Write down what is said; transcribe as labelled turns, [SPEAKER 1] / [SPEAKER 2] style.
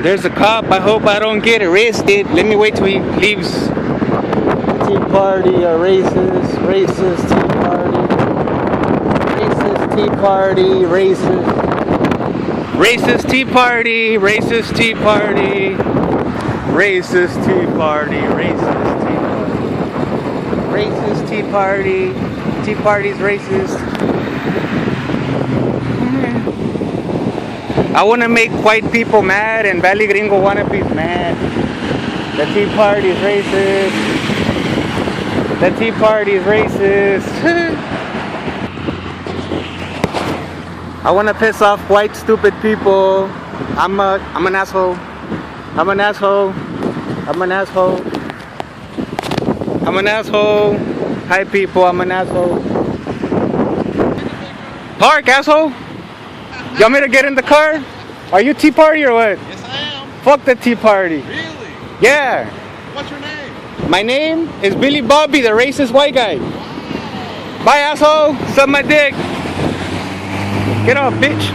[SPEAKER 1] There's a cop. I hope I don't get arrested. Let me wait till he leaves. Tea Party are racist. Racist Tea Party. Racist Tea Party. Racist. Racist Tea Party. Racist Tea Party. Racist Tea Party. Racist Tea Party. Racist Tea Party. Tea Party's racist. I want to make white people mad and Valley Gringo wannabes mad. The Tea Party is racist. The Tea Party is racist. I want to piss off white stupid people. I'm an asshole. I'm an asshole. I'm an asshole. I'm an asshole. Hi people, I'm an asshole. Park, asshole. You want me to get in the car? Are you Tea Party or what?
[SPEAKER 2] Yes, I am.
[SPEAKER 1] Fuck the Tea Party.
[SPEAKER 2] Really?
[SPEAKER 1] Yeah.
[SPEAKER 2] What's your name?
[SPEAKER 1] My name is Billy Bobby, the racist white guy. Bye, asshole. Suck my dick. Get off, bitch.